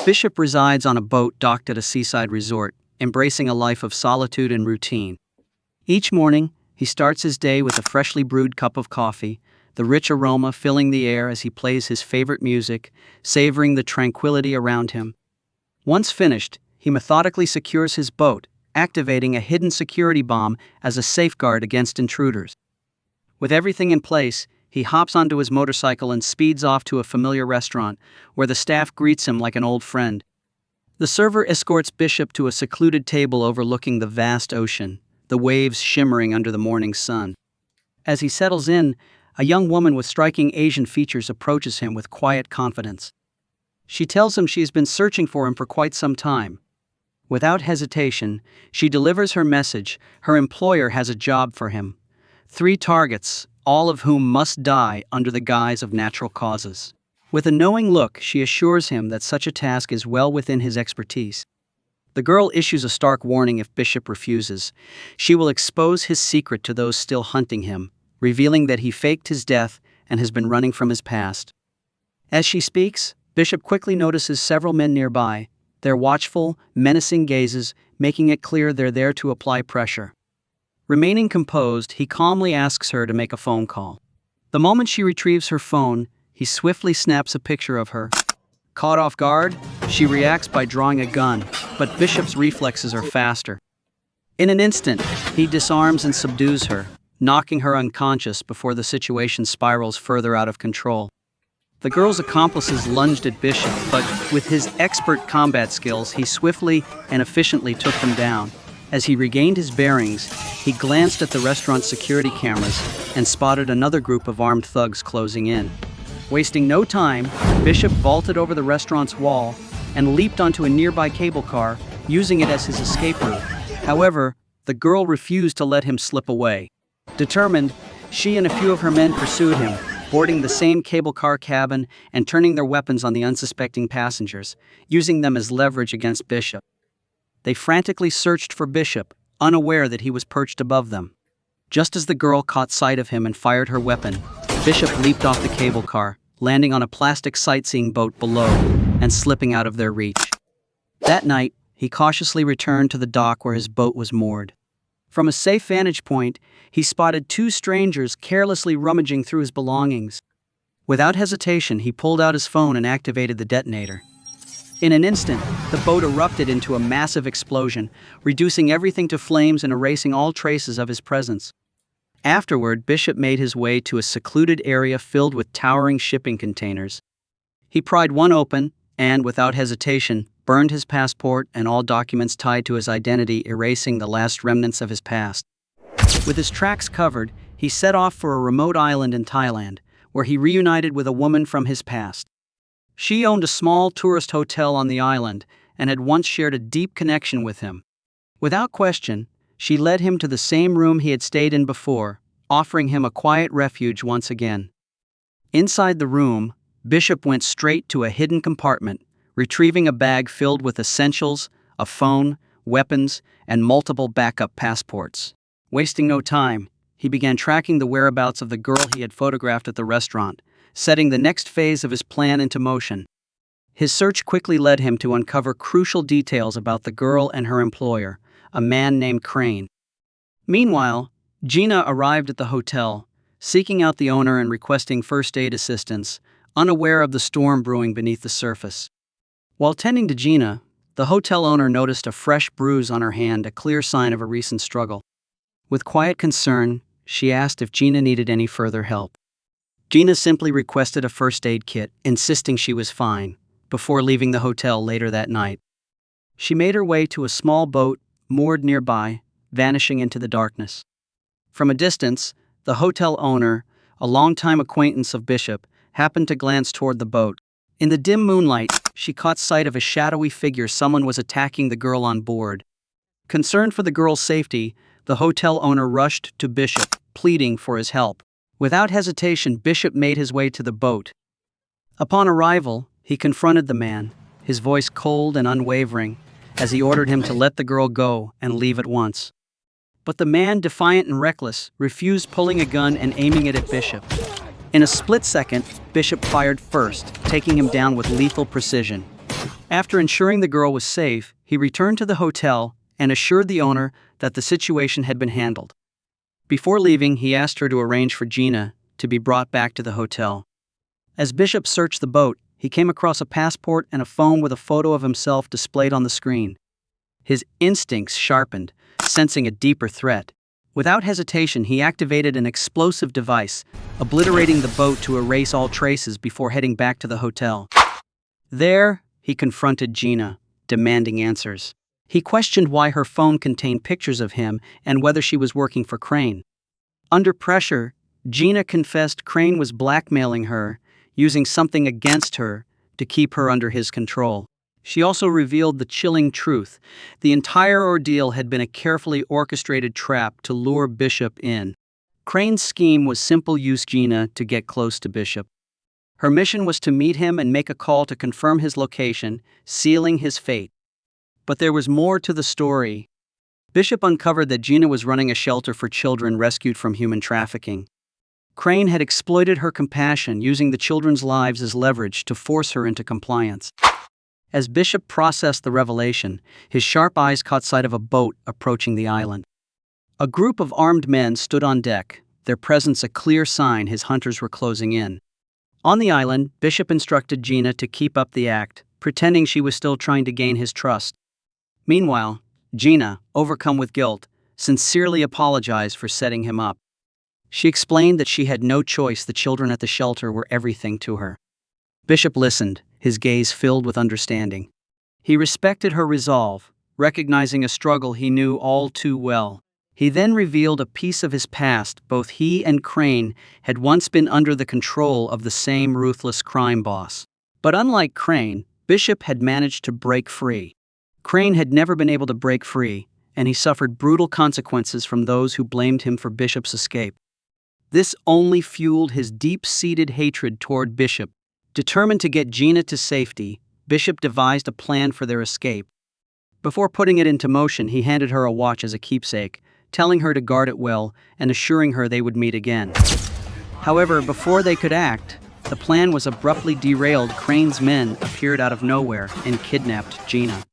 Bishop resides on a boat docked at a seaside resort, embracing a life of solitude and routine. Each morning, he starts his day with a freshly brewed cup of coffee, the rich aroma filling the air as he plays his favorite music, savoring the tranquility around him. Once finished, he methodically secures his boat, activating a hidden security bomb as a safeguard against intruders. With everything in place, he hops onto his motorcycle and speeds off to a familiar restaurant, where the staff greets him like an old friend. The server escorts Bishop to a secluded table overlooking the vast ocean, the waves shimmering under the morning sun. As he settles in, a young woman with striking Asian features approaches him with quiet confidence. She tells him she has been searching for him for quite some time. Without hesitation, she delivers her message. Her employer has a job for him. 3 targets, all of whom must die under the guise of natural causes. With a knowing look, she assures him that such a task is well within his expertise. The girl issues a stark warning if Bishop refuses. She will expose his secret to those still hunting him, revealing that he faked his death and has been running from his past. As she speaks, Bishop quickly notices several men nearby, their watchful, menacing gazes making it clear they're there to apply pressure. Remaining composed, he calmly asks her to make a phone call. The moment she retrieves her phone, he swiftly snaps a picture of her. Caught off guard, she reacts by drawing a gun, but Bishop's reflexes are faster. In an instant, he disarms and subdues her, knocking her unconscious before the situation spirals further out of control. The girl's accomplices lunged at Bishop, but with his expert combat skills, he swiftly and efficiently took them down. As he regained his bearings, he glanced at the restaurant's security cameras and spotted another group of armed thugs closing in. Wasting no time, Bishop vaulted over the restaurant's wall and leaped onto a nearby cable car, using it as his escape route. However, the girl refused to let him slip away. Determined, she and a few of her men pursued him, boarding the same cable car cabin and turning their weapons on the unsuspecting passengers, using them as leverage against Bishop. They frantically searched for Bishop, unaware that he was perched above them. Just as the girl caught sight of him and fired her weapon, Bishop leaped off the cable car, landing on a plastic sightseeing boat below and slipping out of their reach. That night, he cautiously returned to the dock where his boat was moored. From a safe vantage point, he spotted 2 strangers carelessly rummaging through his belongings. Without hesitation, he pulled out his phone and activated the detonator. In an instant, the boat erupted into a massive explosion, reducing everything to flames and erasing all traces of his presence. Afterward, Bishop made his way to a secluded area filled with towering shipping containers. He pried one open and, without hesitation, burned his passport and all documents tied to his identity, erasing the last remnants of his past. With his tracks covered, he set off for a remote island in Thailand, where he reunited with a woman from his past. She owned a small tourist hotel on the island and had once shared a deep connection with him. Without question, she led him to the same room he had stayed in before, offering him a quiet refuge once again. Inside the room, Bishop went straight to a hidden compartment, retrieving a bag filled with essentials, a phone, weapons, and multiple backup passports. Wasting no time, he began tracking the whereabouts of the girl he had photographed at the restaurant, setting the next phase of his plan into motion. His search quickly led him to uncover crucial details about the girl and her employer, a man named Crane. Meanwhile, Gina arrived at the hotel, seeking out the owner and requesting first aid assistance, unaware of the storm brewing beneath the surface. While tending to Gina, the hotel owner noticed a fresh bruise on her hand, a clear sign of a recent struggle. With quiet concern, she asked if Gina needed any further help. Gina simply requested a first aid kit, insisting she was fine, before leaving the hotel later that night. She made her way to a small boat moored nearby, vanishing into the darkness. From a distance, the hotel owner, a longtime acquaintance of Bishop, happened to glance toward the boat. In the dim moonlight, she caught sight of a shadowy figure. Someone was attacking the girl on board. Concerned for the girl's safety, the hotel owner rushed to Bishop, pleading for his help. Without hesitation, Bishop made his way to the boat. Upon arrival, he confronted the man, his voice cold and unwavering, as he ordered him to let the girl go and leave at once. But the man, defiant and reckless, refused, pulling a gun and aiming it at Bishop. In a split second, Bishop fired first, taking him down with lethal precision. After ensuring the girl was safe, he returned to the hotel and assured the owner that the situation had been handled. Before leaving, he asked her to arrange for Gina to be brought back to the hotel. As Bishop searched the boat, he came across a passport and a phone with a photo of himself displayed on the screen. His instincts sharpened, sensing a deeper threat. Without hesitation, he activated an explosive device, obliterating the boat to erase all traces before heading back to the hotel. There, he confronted Gina, demanding answers. He questioned why her phone contained pictures of him and whether she was working for Crane. Under pressure, Gina confessed Crane was blackmailing her, using something against her to keep her under his control. She also revealed the chilling truth. The entire ordeal had been a carefully orchestrated trap to lure Bishop in. Crane's scheme was simple: use Gina to get close to Bishop. Her mission was to meet him and make a call to confirm his location, sealing his fate. But there was more to the story. Bishop uncovered that Gina was running a shelter for children rescued from human trafficking. Crane had exploited her compassion, using the children's lives as leverage to force her into compliance. As Bishop processed the revelation, his sharp eyes caught sight of a boat approaching the island. A group of armed men stood on deck, their presence a clear sign his hunters were closing in. On the island, Bishop instructed Gina to keep up the act, pretending she was still trying to gain his trust. Meanwhile, Gina, overcome with guilt, sincerely apologized for setting him up. She explained that she had no choice. The children at the shelter were everything to her. Bishop listened, his gaze filled with understanding. He respected her resolve, recognizing a struggle he knew all too well. He then revealed a piece of his past. Both he and Crane had once been under the control of the same ruthless crime boss. But unlike Crane, Bishop had managed to break free. Crane had never been able to break free, and he suffered brutal consequences from those who blamed him for Bishop's escape. This only fueled his deep-seated hatred toward Bishop. Determined to get Gina to safety, Bishop devised a plan for their escape. Before putting it into motion, he handed her a watch as a keepsake, telling her to guard it well and assuring her they would meet again. However, before they could act, the plan was abruptly derailed. Crane's men appeared out of nowhere and kidnapped Gina.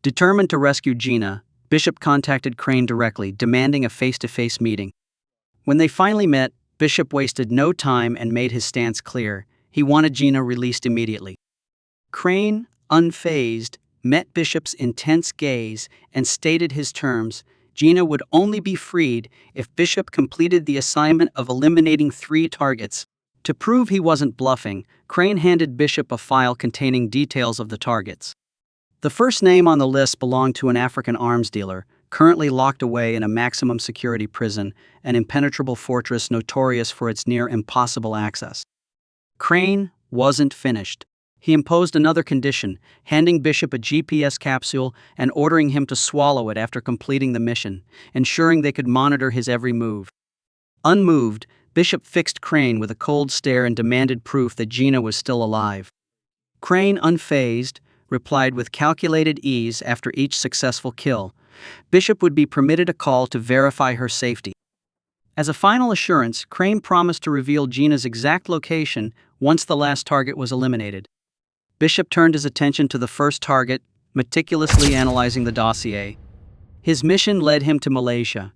Determined to rescue Gina, Bishop contacted Crane directly, demanding a face-to-face meeting. When they finally met, Bishop wasted no time and made his stance clear. He wanted Gina released immediately. Crane, unfazed, met Bishop's intense gaze and stated his terms. Gina would only be freed if Bishop completed the assignment of eliminating 3 targets. To prove he wasn't bluffing, Crane handed Bishop a file containing details of the targets. The first name on the list belonged to an African arms dealer, currently locked away in a maximum security prison, an impenetrable fortress notorious for its near impossible access. Crane wasn't finished. He imposed another condition, handing Bishop a GPS capsule and ordering him to swallow it after completing the mission, ensuring they could monitor his every move. Unmoved, Bishop fixed Crane with a cold stare and demanded proof that Gina was still alive. Crane, unfazed, replied with calculated ease. After each successful kill, Bishop would be permitted a call to verify her safety. As a final assurance, Crane promised to reveal Gina's exact location once the last target was eliminated. Bishop turned his attention to the first target, meticulously analyzing the dossier. His mission led him to Malaysia,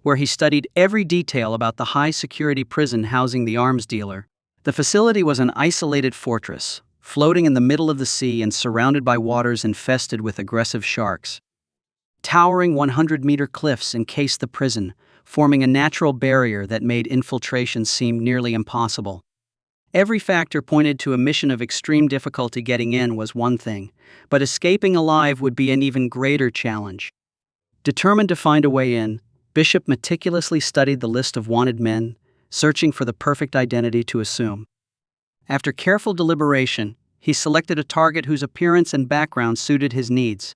where he studied every detail about the high-security prison housing the arms dealer. The facility was an isolated fortress, floating in the middle of the sea and surrounded by waters infested with aggressive sharks. Towering 100-meter cliffs encased the prison, forming a natural barrier that made infiltration seem nearly impossible. Every factor pointed to a mission of extreme difficulty. Getting in was one thing, but escaping alive would be an even greater challenge. Determined to find a way in, Bishop meticulously studied the list of wanted men, searching for the perfect identity to assume. After careful deliberation, he selected a target whose appearance and background suited his needs.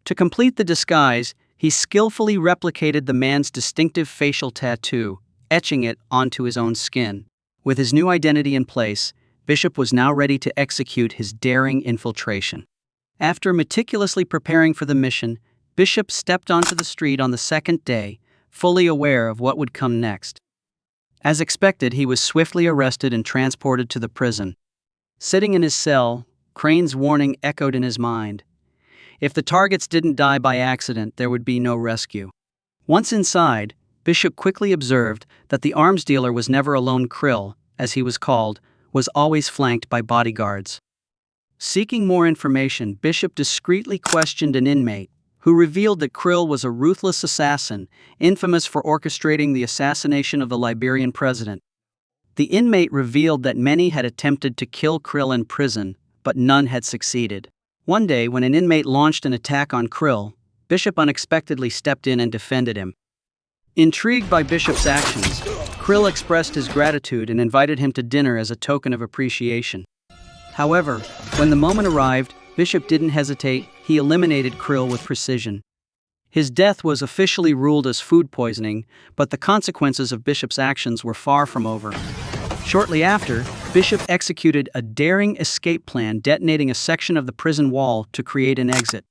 To complete the disguise, he skillfully replicated the man's distinctive facial tattoo, etching it onto his own skin. With his new identity in place, Bishop was now ready to execute his daring infiltration. After meticulously preparing for the mission, Bishop stepped onto the street on the second day, fully aware of what would come next. As expected, he was swiftly arrested and transported to the prison. Sitting in his cell, Crane's warning echoed in his mind. If the targets didn't die by accident, there would be no rescue. Once inside, Bishop quickly observed that the arms dealer was never alone. Krill, as he was called, was always flanked by bodyguards. Seeking more information, Bishop discreetly questioned an inmate, who revealed that Krill was a ruthless assassin, infamous for orchestrating the assassination of the Liberian president. The inmate revealed that many had attempted to kill Krill in prison, but none had succeeded. One day, when an inmate launched an attack on Krill, Bishop unexpectedly stepped in and defended him. Intrigued by Bishop's actions, Krill expressed his gratitude and invited him to dinner as a token of appreciation. However, when the moment arrived, Bishop didn't hesitate. He eliminated Krill with precision. His death was officially ruled as food poisoning, but the consequences of Bishop's actions were far from over. Shortly after, Bishop executed a daring escape plan, detonating a section of the prison wall to create an exit.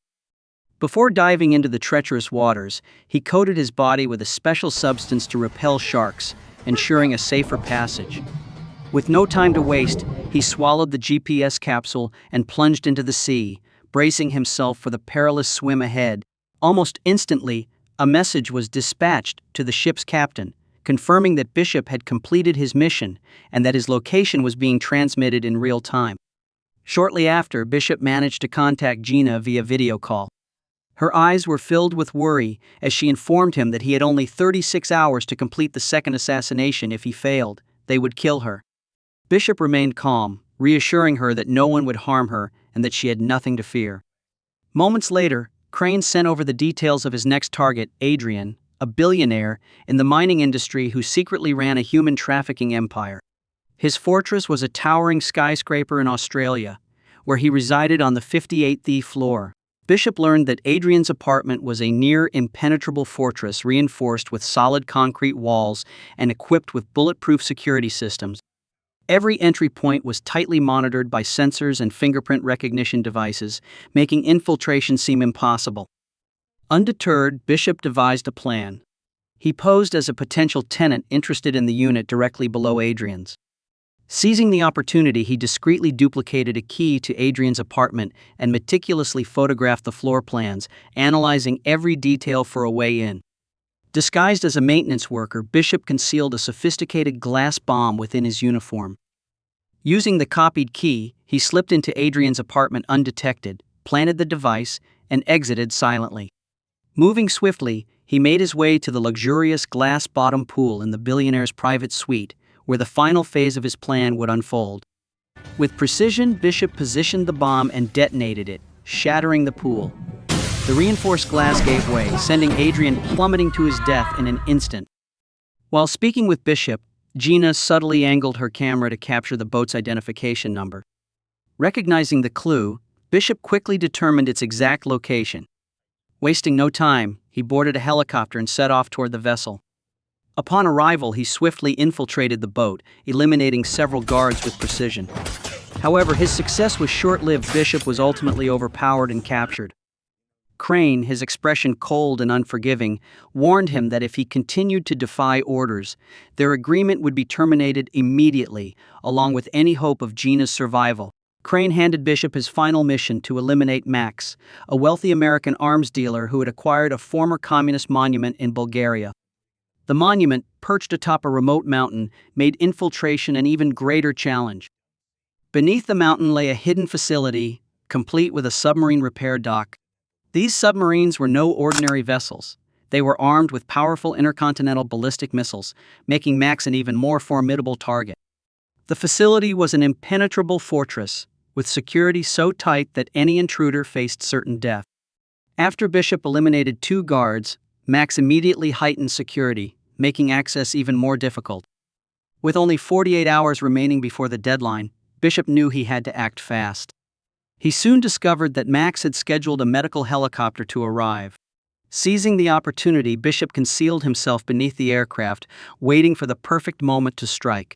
Before diving into the treacherous waters, he coated his body with a special substance to repel sharks, ensuring a safer passage. With no time to waste, he swallowed the GPS capsule and plunged into the sea, bracing himself for the perilous swim ahead. Almost instantly, a message was dispatched to the ship's captain, confirming that Bishop had completed his mission and that his location was being transmitted in real time. Shortly after, Bishop managed to contact Gina via video call. Her eyes were filled with worry as she informed him that he had only 36 hours to complete the second assassination. If he failed, they would kill her. Bishop remained calm, reassuring her that no one would harm her and that she had nothing to fear. Moments later, Crane sent over the details of his next target, Adrian, a billionaire in the mining industry who secretly ran a human trafficking empire. His fortress was a towering skyscraper in Australia, where he resided on the 58th floor. Bishop learned that Adrian's apartment was a near-impenetrable fortress reinforced with solid concrete walls and equipped with bulletproof security systems. Every entry point was tightly monitored by sensors and fingerprint recognition devices, making infiltration seem impossible. Undeterred, Bishop devised a plan. He posed as a potential tenant interested in the unit directly below Adrian's. Seizing the opportunity, he discreetly duplicated a key to Adrian's apartment and meticulously photographed the floor plans, analyzing every detail for a way in. Disguised as a maintenance worker, Bishop concealed a sophisticated glass bomb within his uniform. Using the copied key, he slipped into Adrian's apartment undetected, planted the device, and exited silently. Moving swiftly, he made his way to the luxurious glass-bottom pool in the billionaire's private suite, where the final phase of his plan would unfold. With precision, Bishop positioned the bomb and detonated it, shattering the pool. The reinforced glass gave way, sending Adrian plummeting to his death in an instant. While speaking with Bishop, Gina subtly angled her camera to capture the boat's identification number. Recognizing the clue, Bishop quickly determined its exact location. Wasting no time, he boarded a helicopter and set off toward the vessel. Upon arrival, he swiftly infiltrated the boat, eliminating several guards with precision. However, his success was short-lived. Bishop was ultimately overpowered and captured. Crane, his expression cold and unforgiving, warned him that if he continued to defy orders, their agreement would be terminated immediately, along with any hope of Gina's survival. Crane handed Bishop his final mission to eliminate Max, a wealthy American arms dealer who had acquired a former communist monument in Bulgaria. The monument, perched atop a remote mountain, made infiltration an even greater challenge. Beneath the mountain lay a hidden facility, complete with a submarine repair dock. These submarines were no ordinary vessels. They were armed with powerful intercontinental ballistic missiles, making Max an even more formidable target. The facility was an impenetrable fortress, with security so tight that any intruder faced certain death. After Bishop eliminated 2 guards, Max immediately heightened security, making access even more difficult. With only 48 hours remaining before the deadline, Bishop knew he had to act fast. He soon discovered that Max had scheduled a medical helicopter to arrive. Seizing the opportunity, Bishop concealed himself beneath the aircraft, waiting for the perfect moment to strike.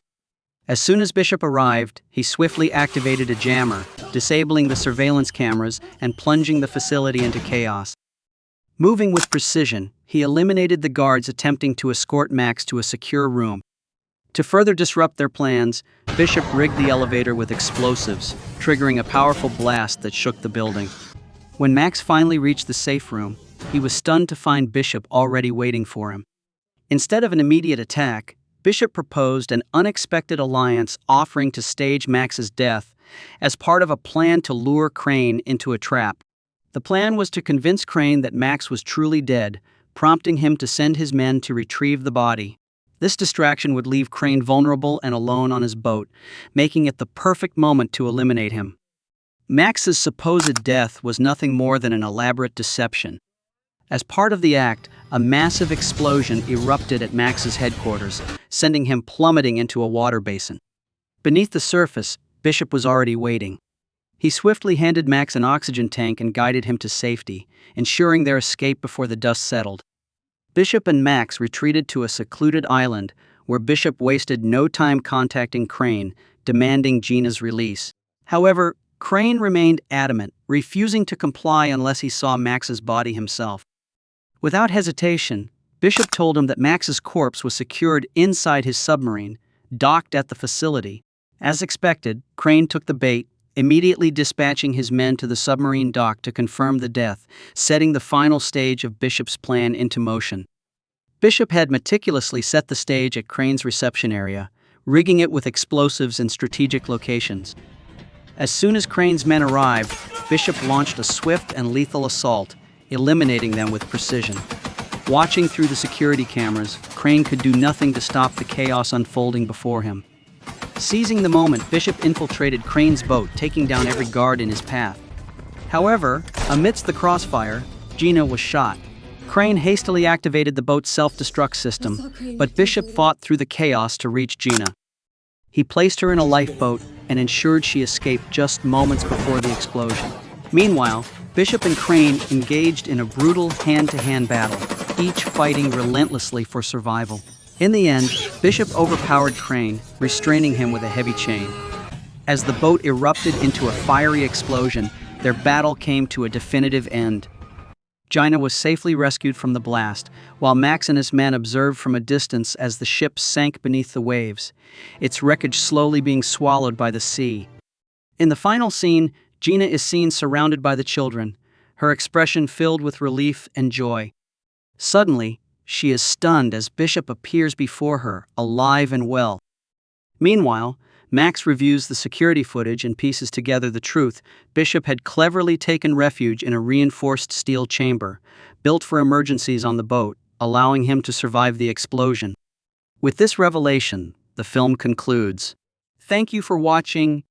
As soon as Bishop arrived, he swiftly activated a jammer, disabling the surveillance cameras and plunging the facility into chaos. Moving with precision, he eliminated the guards attempting to escort Max to a secure room. To further disrupt their plans, Bishop rigged the elevator with explosives, triggering a powerful blast that shook the building. When Max finally reached the safe room, he was stunned to find Bishop already waiting for him. Instead of an immediate attack, Bishop proposed an unexpected alliance, offering to stage Max's death as part of a plan to lure Crane into a trap. The plan was to convince Crane that Max was truly dead, prompting him to send his men to retrieve the body. This distraction would leave Crane vulnerable and alone on his boat, making it the perfect moment to eliminate him. Max's supposed death was nothing more than an elaborate deception. As part of the act, a massive explosion erupted at Max's headquarters, sending him plummeting into a water basin. Beneath the surface, Bishop was already waiting. He swiftly handed Max an oxygen tank and guided him to safety, ensuring their escape before the dust settled. Bishop and Max retreated to a secluded island, where Bishop wasted no time contacting Crane, demanding Gina's release. However, Crane remained adamant, refusing to comply unless he saw Max's body himself. Without hesitation, Bishop told him that Max's corpse was secured inside his submarine, docked at the facility. As expected, Crane took the bait, immediately dispatching his men to the submarine dock to confirm the death, setting the final stage of Bishop's plan into motion. Bishop had meticulously set the stage at Crane's reception area, rigging it with explosives in strategic locations. As soon as Crane's men arrived, Bishop launched a swift and lethal assault, eliminating them with precision. Watching through the security cameras, Crane could do nothing to stop the chaos unfolding before him. Seizing the moment, Bishop infiltrated Crane's boat, taking down every guard in his path. However, amidst the crossfire, Gina was shot. Crane hastily activated the boat's self-destruct system, but Bishop fought through the chaos to reach Gina. He placed her in a lifeboat and ensured she escaped just moments before the explosion. Meanwhile, Bishop and Crane engaged in a brutal hand-to-hand battle, each fighting relentlessly for survival. In the end, Bishop overpowered Crane, restraining him with a heavy chain. As the boat erupted into a fiery explosion, their battle came to a definitive end. Gina was safely rescued from the blast, while Max and his men observed from a distance as the ship sank beneath the waves, its wreckage slowly being swallowed by the sea. In the final scene, Gina is seen surrounded by the children, her expression filled with relief and joy. Suddenly, she is stunned as Bishop appears before her, alive and well. Meanwhile, Max reviews the security footage and pieces together the truth. Bishop had cleverly taken refuge in a reinforced steel chamber, built for emergencies on the boat, allowing him to survive the explosion. With this revelation, the film concludes. Thank you for watching.